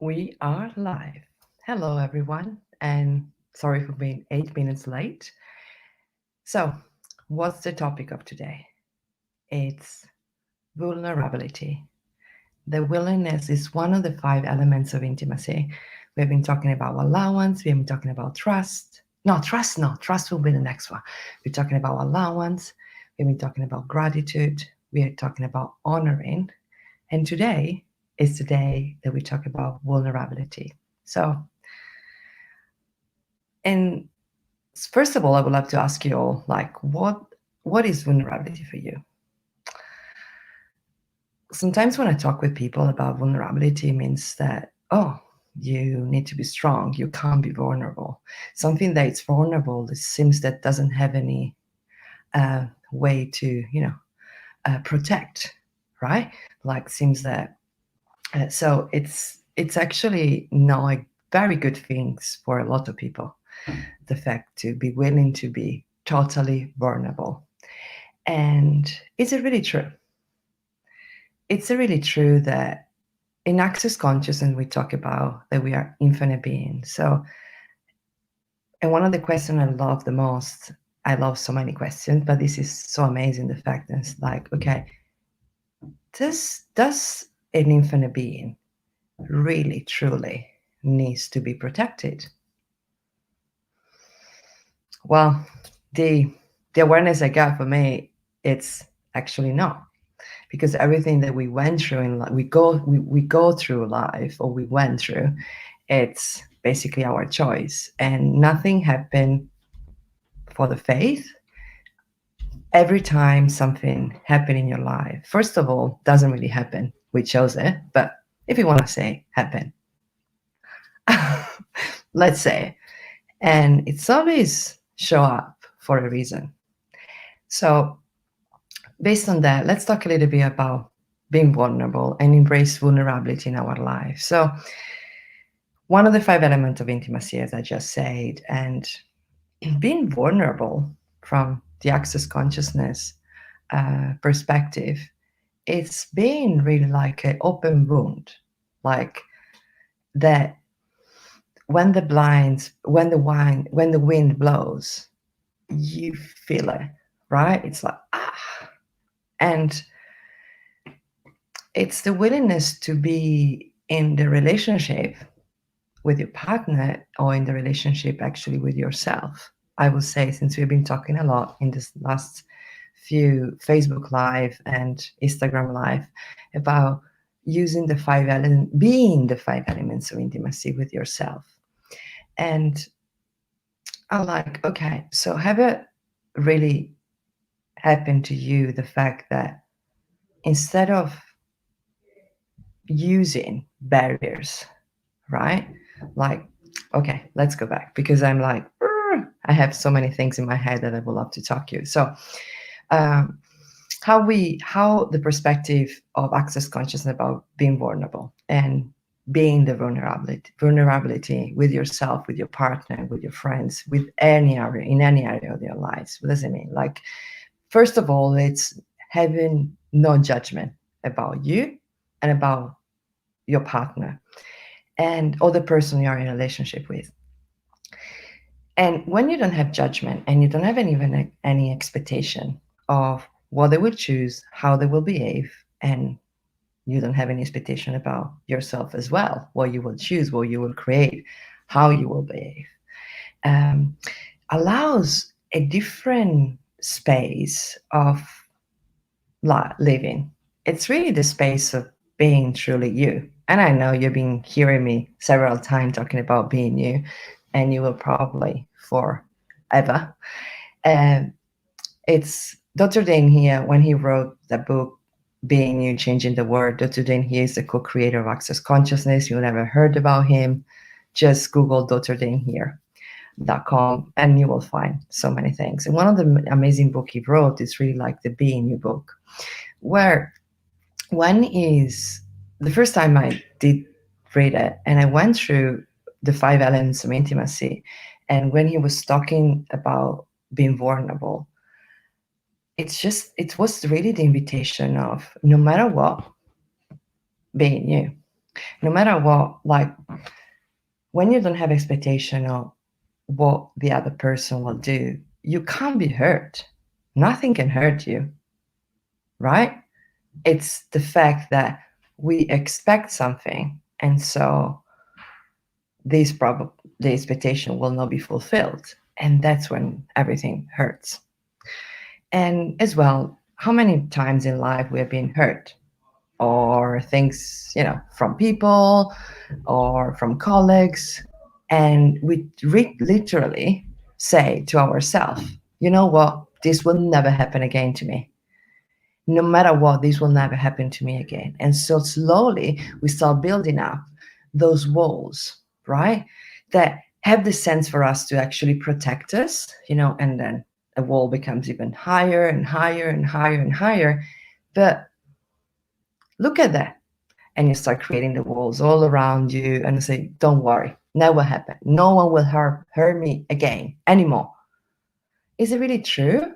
We are live. Hello, everyone, and sorry for being 8 minutes late. So, what's the topic of today? It's vulnerability. The willingness is one of the 5 elements of intimacy. We've been talking about allowance, we've been talking about trust. Trust will be the next one. We're talking about allowance, we've been talking about gratitude, we are talking about honoring, and today is the day that we talk about vulnerability. So, and first of all, I would love to ask you all, like, what is vulnerability for you? Sometimes when I talk with people about vulnerability, it means that, oh, you need to be strong, you can't be vulnerable. Something that is vulnerable, it seems that doesn't have any way to, protect, right? Like seems that so it's actually not a very good things for a lot of people. The fact to be willing to be totally vulnerable. And is it really true? It's really true that in access consciousness we talk about that we are infinite beings. So, and one of the questions I love the most, I love so many questions, but this is so amazing. The fact that it's like, okay, does an infinite being really truly needs to be protected? Well, the awareness I got for me, it's actually not, because everything that we went through in life, we go through life, or we went through, it's basically our choice, and nothing happened for the faith. Every time something happened in your life, first of all, doesn't really happen. We chose it, but if you want to say happen, let's say, and it's always show up for a reason. So based on that, let's talk a little bit about being vulnerable and embrace vulnerability in our life. So one of the 5 elements of intimacy, as I just said, and being vulnerable from the access consciousness perspective, it's being really like an open wound, like that when the wind blows, you feel it, right? It's like, ah. And it's the willingness to be in the relationship with your partner, or in the relationship actually with yourself. I would say, since we've been talking a lot in this last few Facebook Live and Instagram Live about using the 5 elements, being the 5 elements of intimacy with yourself. And I'm like, okay, so have it really happened to you, the fact that instead of using barriers, right? Like, okay, let's go back, because I'm like, I have so many things in my head that I would love to talk to you. So, how the perspective of access consciousness about being vulnerable and being the vulnerability with yourself, with your partner, with your friends, with any area, in any area of your lives. What does it mean? Like, first of all, it's having no judgment about you and about your partner and other person you are in a relationship with. And when you don't have judgment and you don't have any expectation of what they will choose, how they will behave, and you don't have any expectation about yourself as well, what you will choose, what you will create, how you will behave, allows a different space of living. It's really the space of being truly you. And I know you've been hearing me several times talking about being you, and you will probably forever. And it's Dr. Dane here, when he wrote the book, Being You, Changing the World. Dr. Dane here is the co-creator of Access Consciousness. You've never heard about him, just Google drdanehere.com and you will find so many things. And one of the amazing book he wrote is really like the Being You book, where one is the first time I did read it, and I went through the 5 elements of intimacy. And when he was talking about being vulnerable, it was really the invitation of, no matter what, being you. No matter what, like when you don't have expectation of what the other person will do, you can't be hurt. Nothing can hurt you, right? It's the fact that we expect something, and so the expectation will not be fulfilled, and that's when everything hurts. And as well, how many times in life we have been hurt, or things, from people or from colleagues, and we literally say to ourselves, you know what, this will never happen again to me. No matter what, this will never happen to me again. And so slowly we start building up those walls, right? That have the sense for us to actually protect us, and then a wall becomes even higher and higher and higher and higher. But look at that. And you start creating the walls all around you and say, don't worry, never happen. No one will hurt me again anymore. Is it really true?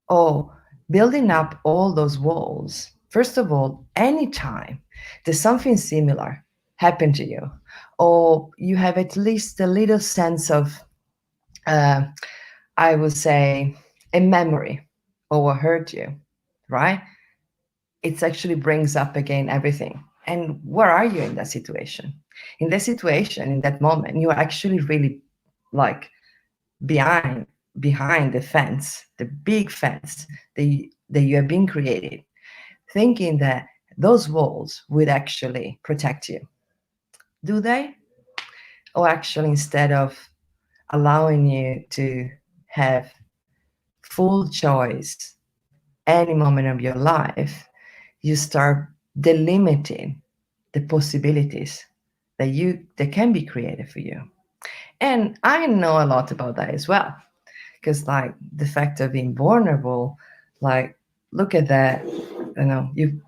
Oh, building up all those walls. First of all, anytime there's something similar happen to you, or you have at least a little sense of, uh, I would say, a memory of what hurt you, right? It actually brings up again everything. And where are you in that situation? In that situation, in that moment, you are actually really like behind behind the fence, the big fence that you have been created, thinking that those walls would actually protect you. Do they? Or actually, instead of allowing you to have full choice any moment of your life, you start delimiting the possibilities that can be created for you. And I know a lot about that as well, because like the fact of being vulnerable, like look at that, you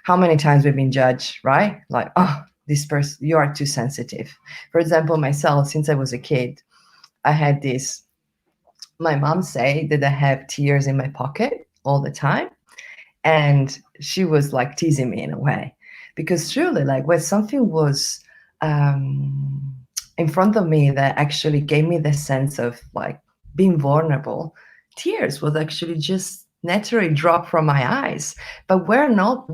how many times we've been judged, right? Like, oh, this person, you are too sensitive. For example, myself, since I was a kid, I had this, my mom say that I have tears in my pocket all the time, and she was like teasing me in a way, because truly, like when something was um, in front of me that actually gave me the sense of like being vulnerable, tears would actually just naturally drop from my eyes. But we're not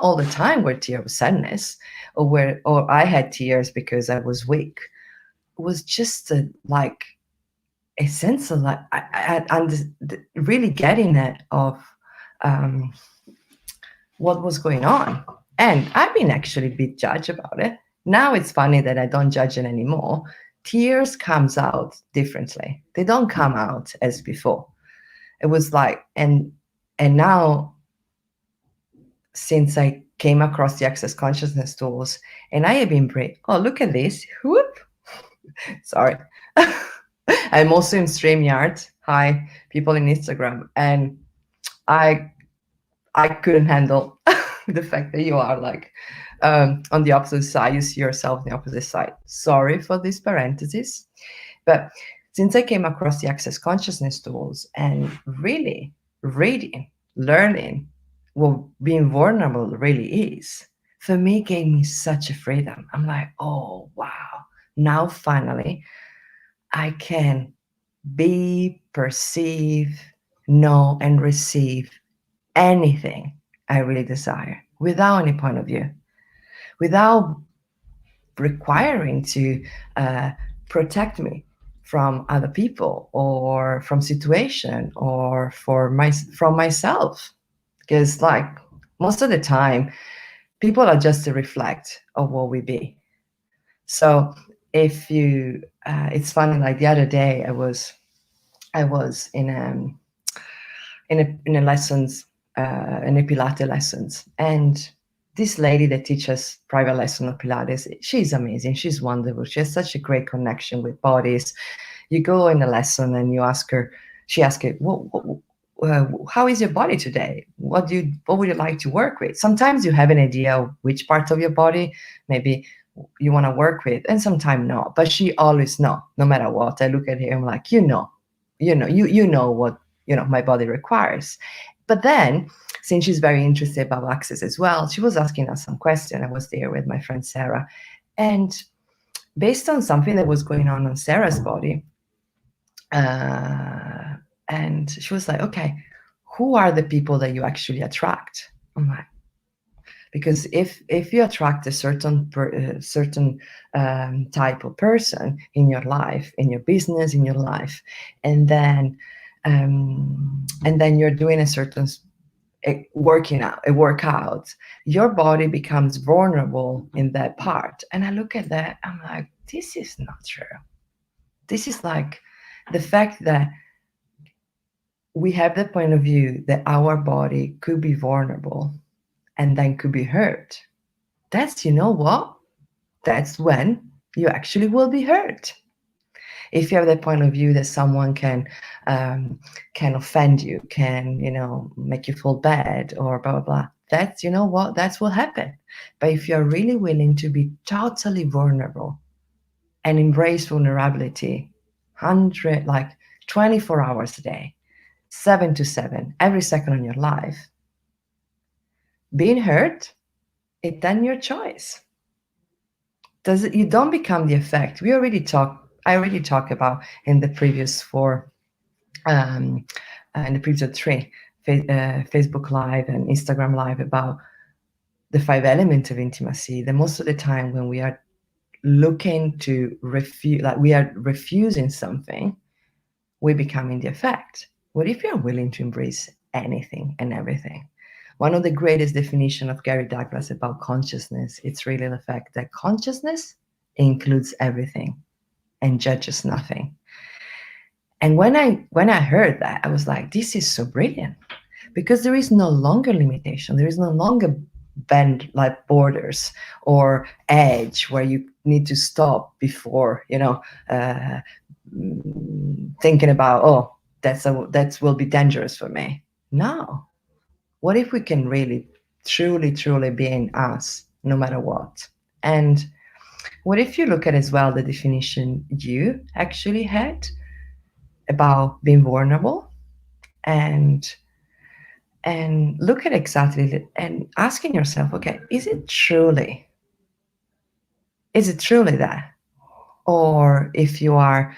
all the time were tears of sadness, or I had tears because I was weak. It was just like a sense of like really getting it of um, what was going on. And I've been actually a bit judged about it. Now it's funny that I don't judge it anymore. Tears comes out differently. They don't come out as before. It was like, and now since I came across the access consciousness tools, and I have been oh, look at this. Whoop. Sorry. I'm also in StreamYard. Hi, people in Instagram. And I I couldn't handle the fact that you are like on the opposite side. You see yourself on the opposite side. Sorry for this parenthesis. But since I came across the access consciousness tools and really reading, learning what being vulnerable really is, for me gave me such a freedom. I'm like, oh, wow. Now finally I can be, perceive, know, and receive anything I really desire without any point of view, without requiring to protect me from other people or from situation or from myself. Because like most of the time, people are just a reflect of what we be. So if you, it's funny. Like the other day, I was in a lessons, in a Pilates lessons, and this lady that teaches private lesson of Pilates, she's amazing. She's wonderful. She has such a great connection with bodies. You go in a lesson and you ask her. She asks you, how is your body today? What would you like to work with? Sometimes you have an idea of which part of your body maybe you want to work with, and sometimes no. But she always know, no matter what. I look at her, I'm like, you know what my body requires. But then since she's very interested about access as well, she was asking us some questions. I was there with my friend Sarah, and based on something that was going on Sarah's body, and she was like, okay, who are the people that you actually attract? I'm like, because if you attract a certain type of person in your life, in your business, in your life, and then you're doing a certain a workout, your body becomes vulnerable in that part. And I look at that, I'm like, this is not true. This is like the fact that we have the point of view that our body could be vulnerable and then could be hurt. That's, you know what? That's when you actually will be hurt. If you have the point of view that someone can offend you, can, make you feel bad or blah, blah, blah, that's, you know what? That's what happened. But if you're really willing to be totally vulnerable and embrace vulnerability, 24 hours a day, 7 to 7, every second of your life, being hurt, it's then your choice. You don't become the effect. I already talked about in the previous 4, in the previous 3, Facebook Live and Instagram Live, about the 5 elements of intimacy. That most of the time when we are looking to refuse, like we are refusing something, we're becoming the effect. What if you're willing to embrace anything and everything? One of the greatest definitions of Gary Douglas about consciousness, it's really the fact that consciousness includes everything and judges nothing. And when I heard that, I was like, this is so brilliant, because there is no longer limitation. There is no longer bend like borders or edge where you need to stop before, thinking about, oh, that will be dangerous for me. No. What if we can really, truly, truly be in us, no matter what? And what if you look at as well the definition you actually had about being vulnerable, and look at exactly and asking yourself, okay, is it truly that? Or if you are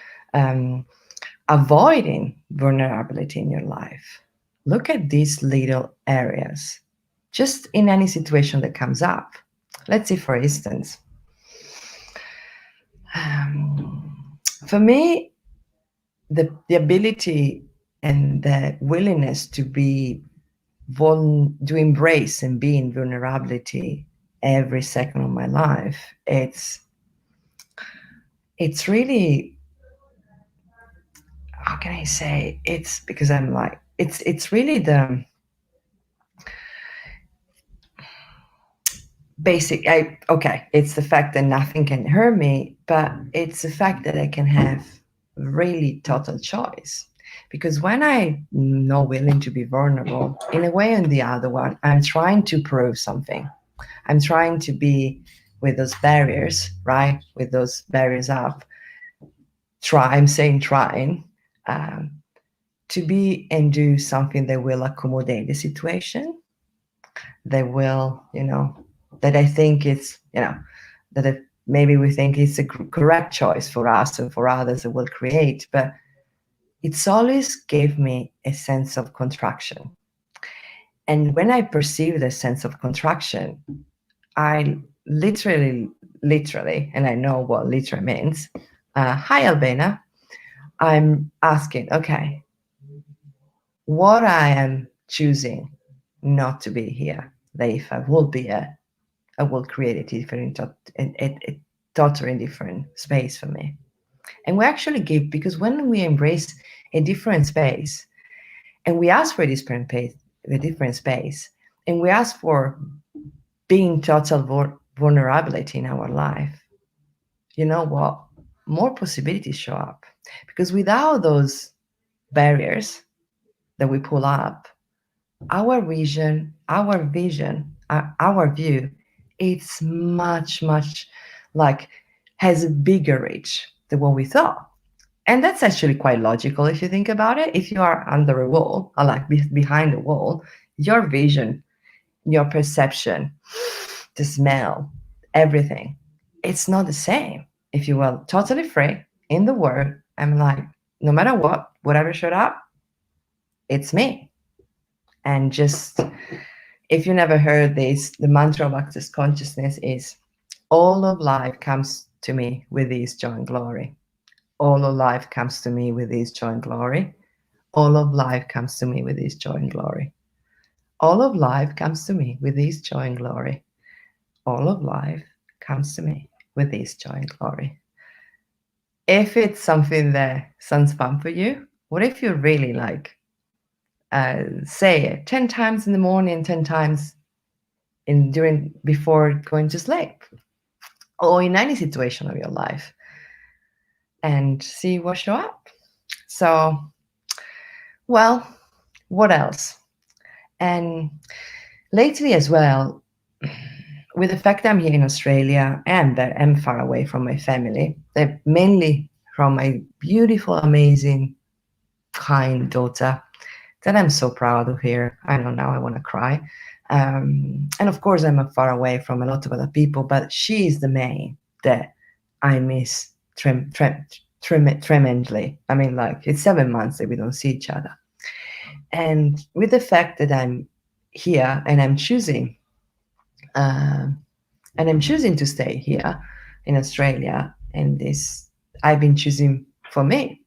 avoiding vulnerability in your life, look at these little areas, just in any situation that comes up. Let's say, for instance, for me, the ability and the willingness to embrace and be in vulnerability every second of my life, it's really, how can I say, it's because I'm like, it's really the basic. It's the fact that nothing can hurt me, but it's the fact that I can have really total choice. Because when I'm not willing to be vulnerable, in a way or the other one, I'm trying to prove something. I'm trying to be with those barriers, right? With those barriers up. I'm saying trying to be and do something that will accommodate the situation, that will, that I think it's, that maybe we think it's a correct choice for us and for others that will create, but it's always gave me a sense of contraction. And when I perceive the sense of contraction, I literally, and I know what literally means, hi, Albena, I'm asking, okay, what I am choosing not to be here, that if I will be here, I will create a totally different space for me. And we actually give, because when we embrace a different space, and we ask for a different space, and we ask for being total vulnerability in our life, you know what? More possibilities show up. Because without those barriers that we pull up, our vision, our view, it's much, much like has a bigger reach than what we thought. And that's actually quite logical if you think about it. If you are under a wall, or like behind a wall, your vision, your perception, the smell, everything, it's not the same. If you were totally free in the world, I'm like, no matter what, whatever showed up, it's me. And just, if you never heard this, the mantra of access consciousness is all of life comes to me with this joy and glory. All of life comes to me with this joy and glory. All of life comes to me with this joy and glory. All of life comes to me with this joy and glory. All of life comes to me with this joy and glory. If it's something that sounds fun for you, what if you really say it 10 times in the morning, 10 times before going to sleep, or in any situation of your life, and see what show up. So, well, what else? And lately as well, with the fact that I'm here in Australia and that I'm far away from my family, mainly from my beautiful, amazing, kind daughter that I'm so proud of here. I know now I want to cry. And of course, I'm far away from a lot of other people, but she is the main that I miss tremendously. I mean, like, it's 7 months that we don't see each other. And with the fact that I'm here and I'm choosing to stay here in Australia, and this I've been choosing for me.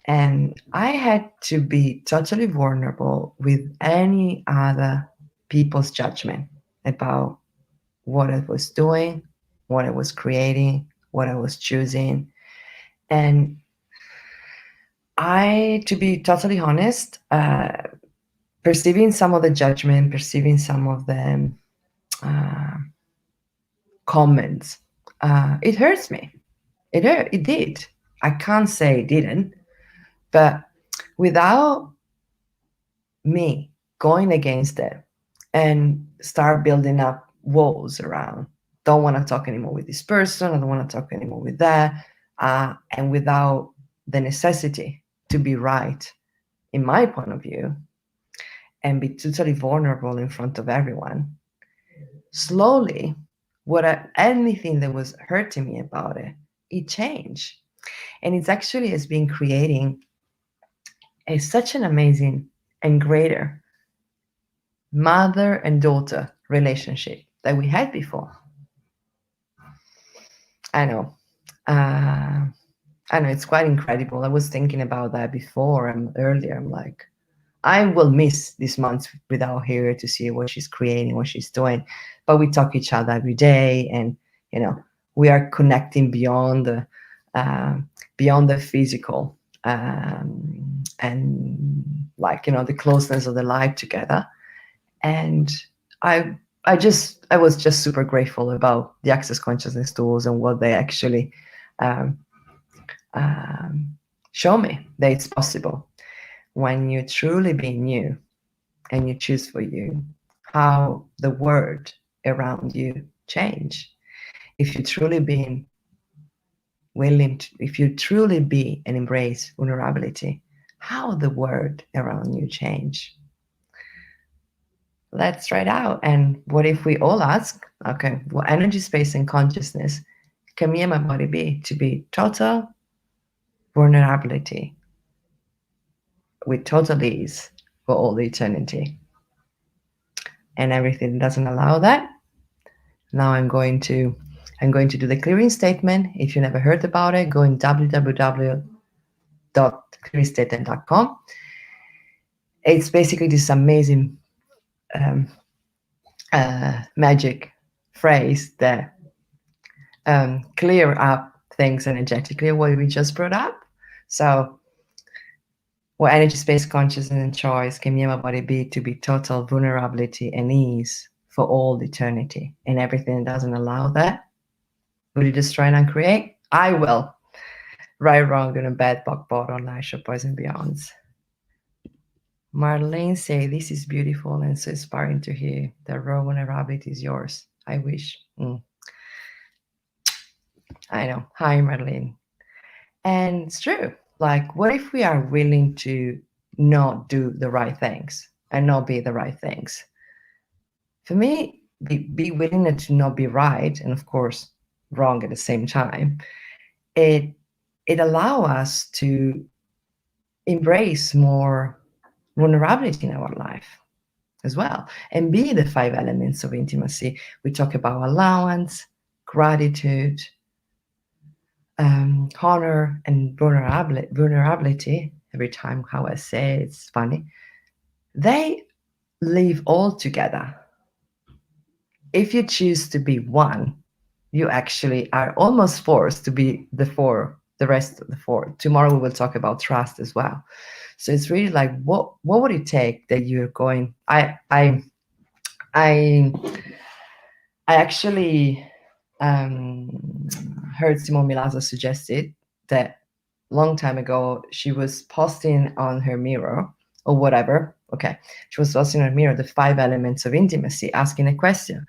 And I had to be totally vulnerable with any other people's judgment about what I was doing, what I was creating, what I was choosing. And to be totally honest, perceiving some of the judgment, perceiving some of the comments, it hurts me. It did. I can't say it didn't, but without me going against it and start building up walls around, don't want to talk anymore with this person, I don't want to talk anymore with that, and without the necessity to be right in my point of view and be totally vulnerable in front of everyone, slowly anything that was hurting me about it changed. And it's actually has been creating such an amazing and greater mother and daughter relationship that we had before. I know. I know, it's quite incredible. I was thinking about that before and earlier. I'm like, I will miss this month without her to see what she's creating, what she's doing. But we talk each other every day, and we are connecting beyond the physical, and the closeness of the life together. And I was just super grateful about the access consciousness tools and what they actually show me that it's possible when you truly be you and you choose for you, how the world around you change. If you truly be if you truly be and embrace vulnerability, how the world around you change. Let's try it out. And what if we all ask, okay, what energy, space, and consciousness can me and my body be to be total vulnerability with total ease for all eternity? And everything doesn't allow that. Now I'm going to do the clearing statement. If you never heard about it, go in www.clearingstatement.com. It's basically this amazing magic phrase that clear up things energetically, what we just brought up. So, what energy, space, consciousness, and choice can me and my body be to be total vulnerability and ease for all eternity? And everything doesn't allow that. Will you just try and create? I will. Right, wrong, good and bad, buck, bottom, nice, boys and beyonds. Marlene say, this is beautiful and so inspiring to hear. The raw vulnerability is yours. I wish. I know. Hi, Marlene. And it's true. Like, what if we are willing to not do the right things and not be the right things. For me, be willing to not be right, and of course wrong at the same time. It allow us to embrace more vulnerability in our life as well, and be the 5 elements of intimacy. We talk about allowance, gratitude, honor, and vulnerability. Every time how I say it, it's funny. They live all together. If you choose to be one, you actually are almost forced to be the rest of the 4. Tomorrow we will talk about trust as well. So it's really like, what would it take that you're going? I actually heard Simone Milazzo suggested that long time ago. She was posting on her mirror or whatever. Okay, she was posting on her mirror the 5 elements of intimacy, asking a question: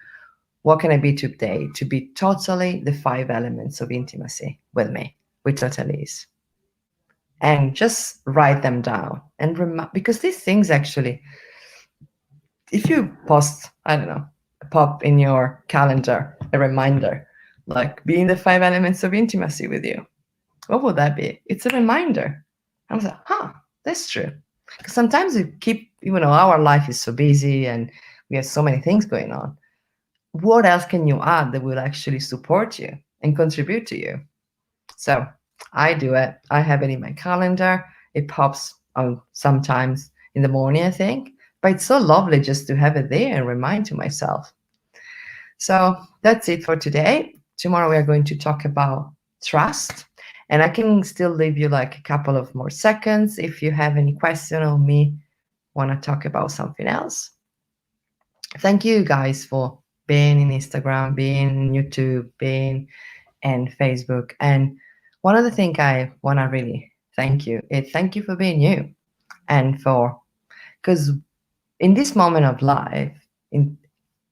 what can I be today to be totally the 5 elements of intimacy with me, with Totalise? And just write them down and because these things actually, if you post, I don't know, pop in your calendar a reminder, like being the 5 elements of intimacy with you, what would that be? It's a reminder. I was like, that's true. Because sometimes we keep, our life is so busy and we have so many things going on. What else can you add that will actually support you and contribute to you? So I do it. I have it in my calendar. It pops on sometimes in the morning, I think. But it's so lovely just to have it there and remind to myself. So that's it for today. Tomorrow we are going to talk about trust. And I can still leave you like a couple of more seconds if you have any question or me want to talk about something else. Thank you guys for being in Instagram, being in YouTube, being in Facebook. And one other thing I want to really thank you is thank you for being you. And because in this moment of life,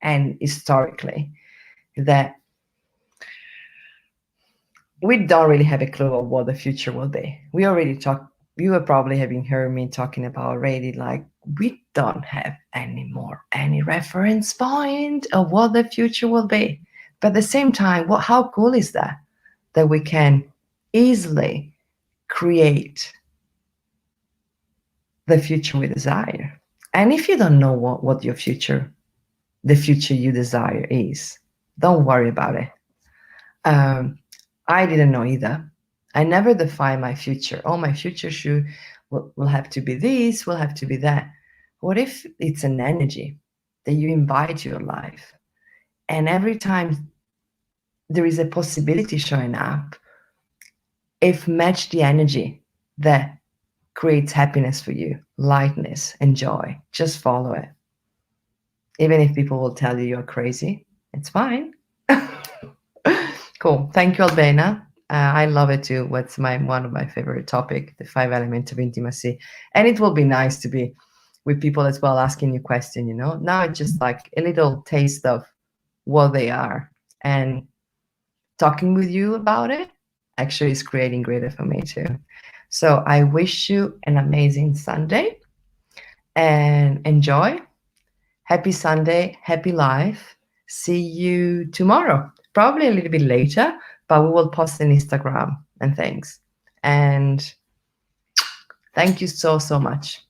and historically, that we don't really have a clue of what the future will be. You are probably having heard me talking about already, like we don't have any reference point of what the future will be. But at the same time, how cool is that we can easily create the future we desire. And if you don't know what the future you desire is, don't worry about it. I didn't know either. I never define my future. Oh, my future will have to be this, will have to be that. What if it's an energy that you invite to your life? And every time there is a possibility showing up, if match the energy that creates happiness for you, lightness and joy, just follow it. Even if people will tell you you're crazy, it's fine. Cool. Thank you, Albena. I love it too. What's one of my favorite topic, the 5 elements of intimacy. And it will be nice to be with people as well, asking you questions, Now it's just like a little taste of what they are. And talking with you about it actually is creating greater for me too. So I wish you an amazing Sunday and enjoy. Happy Sunday, happy life. See you tomorrow, probably a little bit later, but we will post on Instagram and things. And thank you so, so much.